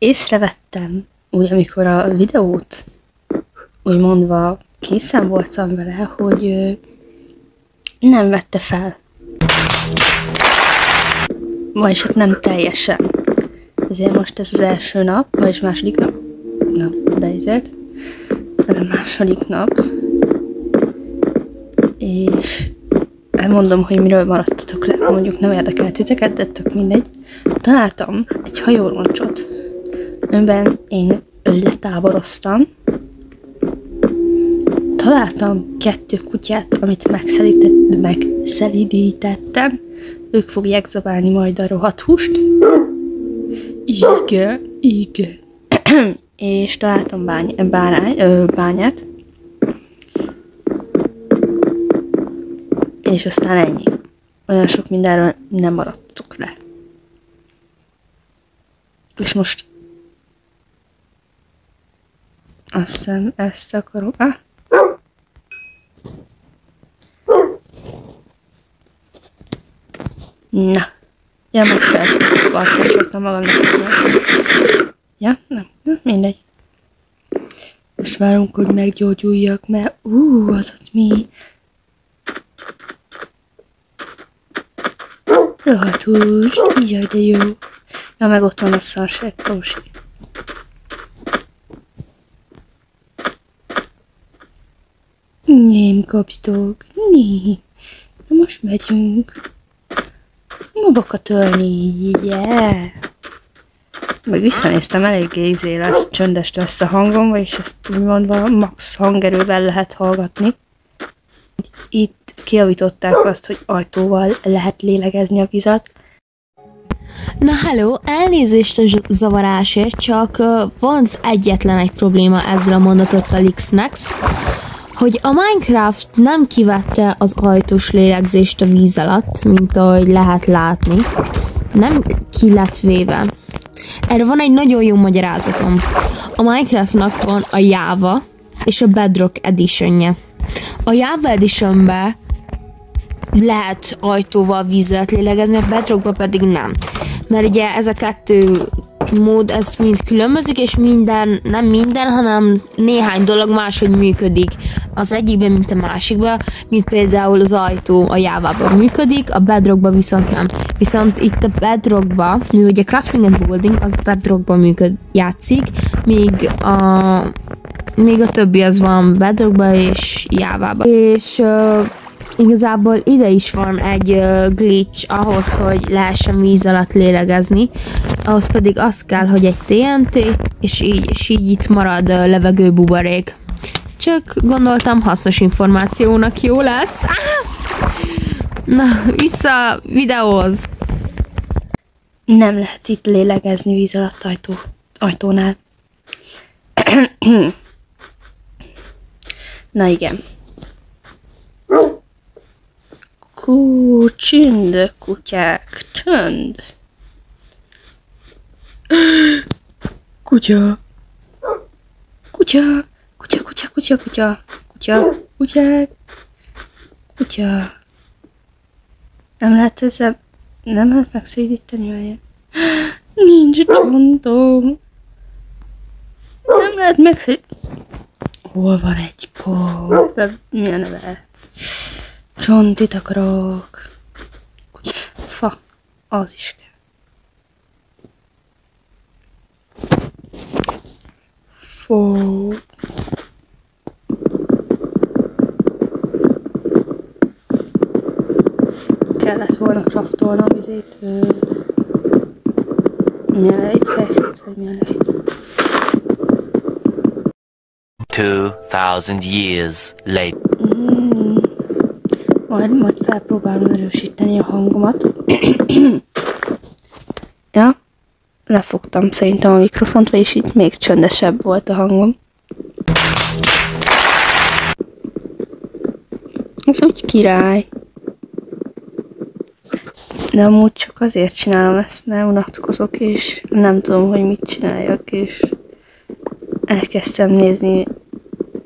észrevettem, úgy amikor a videót úgy mondva készen voltam vele, hogy nem vette fel. Vagyis hát nem teljesen. Ezért most ez az első nap, vagyis második nap. Na, beizett. Ez a második nap. És elmondom, hogy miről maradtatok le. Mondjuk nem érdekel titeket, de tök mindegy. Találtam egy hajóroncsot, amiben én letáboroztam. Találtam 2 kutyát, amit megszelidítettem. Ők fogják zabálni majd a rohadt húst. Igen. És találtam bányát. És aztán ennyi. Olyan sok mindenről nem maradtok le. És most aztán ezt akarom. Na. Ja, most feltartottam magamnak. Ja, nem, mindegy. Most várunk, hogy meggyógyuljak, mert az ott mi? Rohadt hús, jaj, de jó. Ja, meg ott van a szarság, Pósi. Nem kapsztok, nem. Na most megyünk. Magokat ölni, yeah. Meg visszanéztem, eléggé lesz, csöndes lesz a hangom, vagyis ezt úgy mondva max hangerővel lehet hallgatni. Itt kijavították azt, hogy ajtóval lehet lélegezni a vizet. Na hello, elnézést a zavarásért, csak van egyetlen egy probléma ezzel a mondatottal X-Nex, hogy a Minecraft nem kivette az ajtós lélegzést a víz alatt, mint ahogy lehet látni. Nem ki lett véve. Erre van egy nagyon jó magyarázatom. A Minecraftnak van a Java és a Bedrock Editionje. A Java Editionbe lehet ajtóval vízzel lélegezni, a Bedrockba pedig nem. Mert ugye ez a 2 mód, ez mind különbözik, és nem minden, hanem néhány dolog máshogy működik. Az egyikben, mint a másikban, mint például az ajtó a Java-ban működik, a Bedrockban viszont nem. Viszont itt a Bedrockban, ugye Crafting and Building, az Bedrockban játszik, míg a többi az van Bedrockban és Java-ban. És igazából ide is van egy glitch ahhoz, hogy lehessen víz alatt lélegezni. Ahhoz pedig az kell, hogy egy TNT, és így itt marad levegőbuborék. Csak gondoltam, hasznos információnak jó lesz. Na, vissza videóhoz. Nem lehet itt lélegezni víz alatt ajtónál. Na igen. Csönd, kutyák, csönd. Kutya. Nem lehet ezzel, nem lehet megszédíteni olyan. Nincs csontom. Nem lehet megszédíteni. Hol van egy kóp? Mi a neve? Csontit akarok. Fa. Az is kell. Fó. Kellett volna craftolnom vizét. Mi a nevét? Fejszét, vagy mi a nevét? 2000 years later. Majd felpróbálom erősíteni a hangomat. Ja, lefogtam szerintem a mikrofont, vagyis itt még csöndesebb volt a hangom. Ez úgy király. De amúgy csak azért csinálom ezt, mert unatkozok, és nem tudom, hogy mit csináljak, és elkezdtem nézni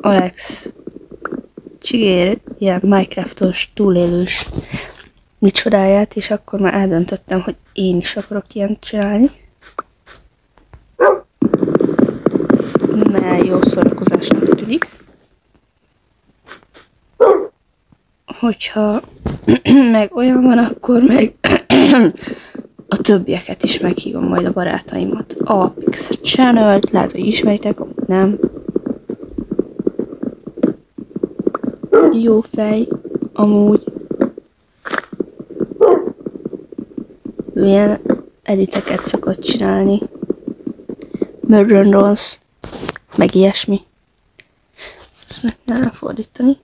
Alex Csigér ilyen Minecraftos túlélős micsodáját, és akkor már eldöntöttem, hogy én is akarok ilyent csinálni. mert jó szórakozásnak tűnik. Hogyha meg olyan van, akkor meg a többieket is meghívom, majd a barátaimat. Apix Channel-t, lehet, hogy ismeritek, nem. Jó fej, amúgy. Milyen editeket szokott csinálni. Murder Rolls, meg ilyesmi. Ezt meg kellene fordítani.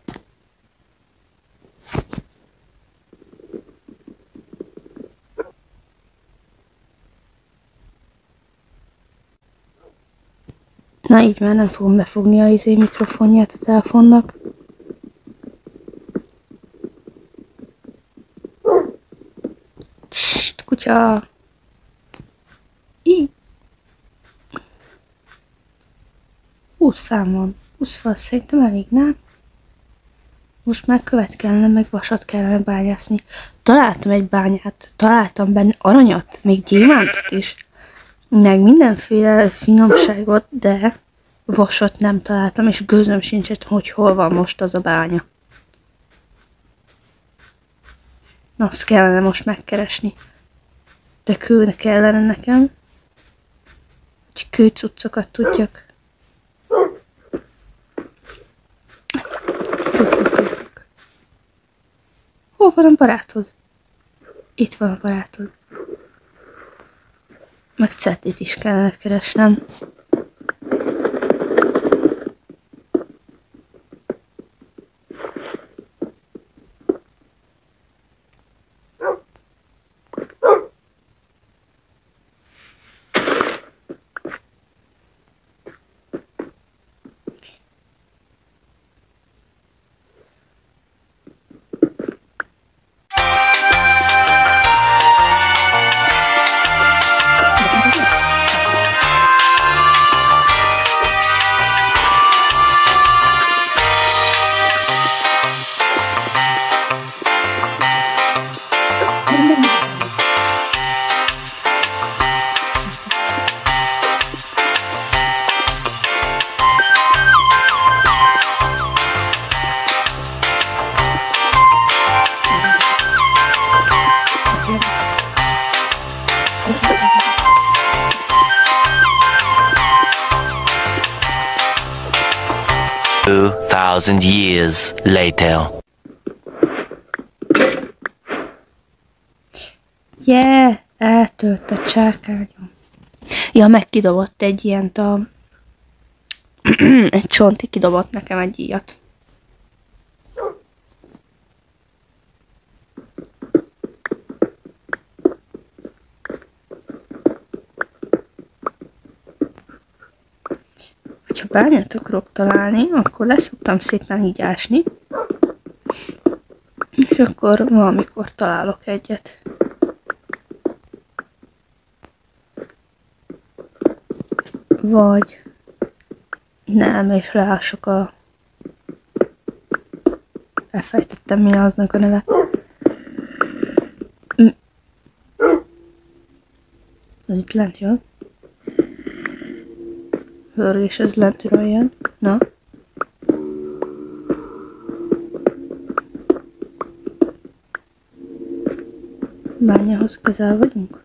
Na így már nem fogom befogni a mikrofonját a telefonnak. Psst, kutya! Így. 20 szám van. 20 fal szerintem elég, nem? Most már követ kellene, meg vasat kellene bányászni. Találtam egy bányát, találtam benne aranyat, még gyémántot is. Meg mindenféle finomságot, de vasat nem találtam, és gőzöm sincs, hogy hol van most az a bánya. Na, azt kellene most megkeresni. De kőne kellene nekem, hogy kőcuccokat tudjak. Hol van a barátod? Itt van a barátod. Meg cetit is kellene keresnem. Thousand years later. Yeah, eltölt a csákányom. Ja, meg kidobott egy ilyent egy csonti kidobott nekem egy ilyet. Ha bányát akarok találni, akkor leszoktam szépen így ásni, és akkor valamikor találok egyet. Vagy nem, és leások a... Elfejtettem, mi aznak a neve. Ez itt lent jön. Hörgés, ez lentről jön. Na. Bányához közel vagyunk.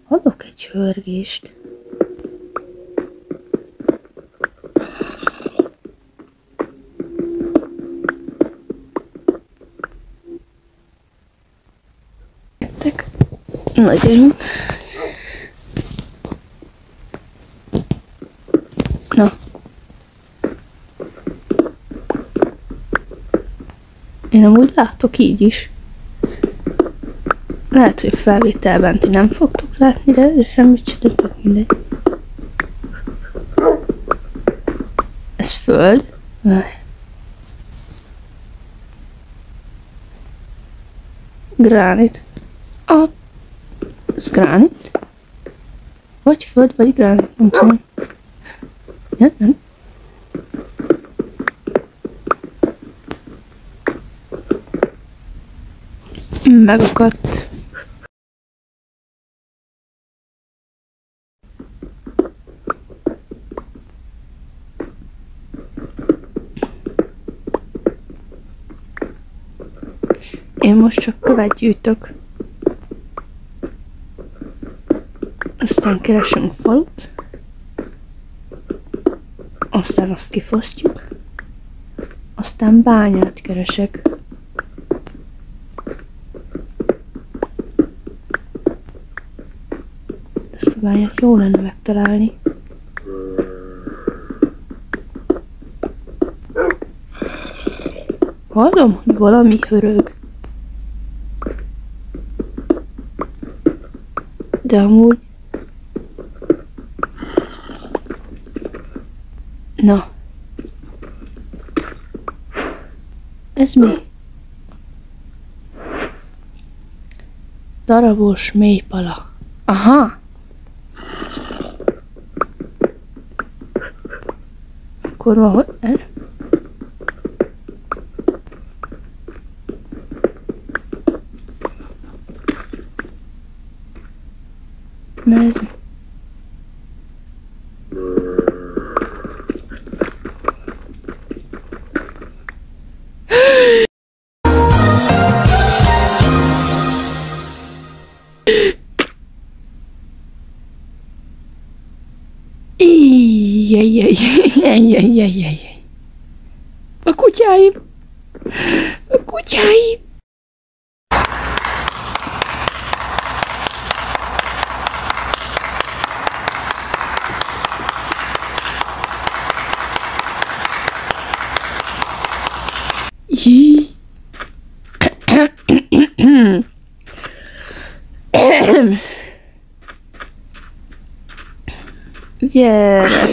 Hallok egy hörgést. Jöttek. Na, gyerünk. Na. Én amúgy látok így is. Lehet, hogy felvételben ti nem fogtok látni, de semmit sem tök mindegy. Ez föld? Gránit. Ah, ez gránit? Vagy föld, vagy gránit, nem tudom. Ja, nem. Megakadt. Én most csak követ gyűjtök. Aztán keresünk falut. Aztán azt kifosztjuk. Aztán bányát keresek. Ezt a bányát jó lenne megtalálni. Hallom, hogy valami hörög. De amúgy... Na. Ez mi? Darabos mélypala. Aha! Akkor valahogy... Na ez mi? A kutyáim! A kutyáim! Jé! Gyere!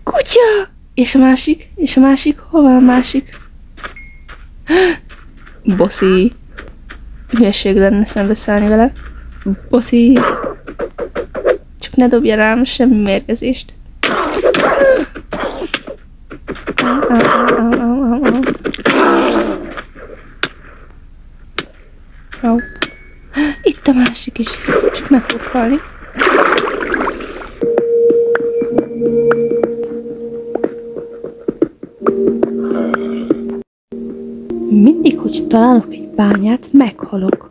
Kutya! És a másik? És a másik? Hol van a másik? Boszi! Hülyeség lenne szembeszállni vele. Boszi! Csak ne dobja rám semmi mérgezést. Au. Itt a másik is, csak meg fog halni. Mindig, hogy találok egy bányát, meghalok.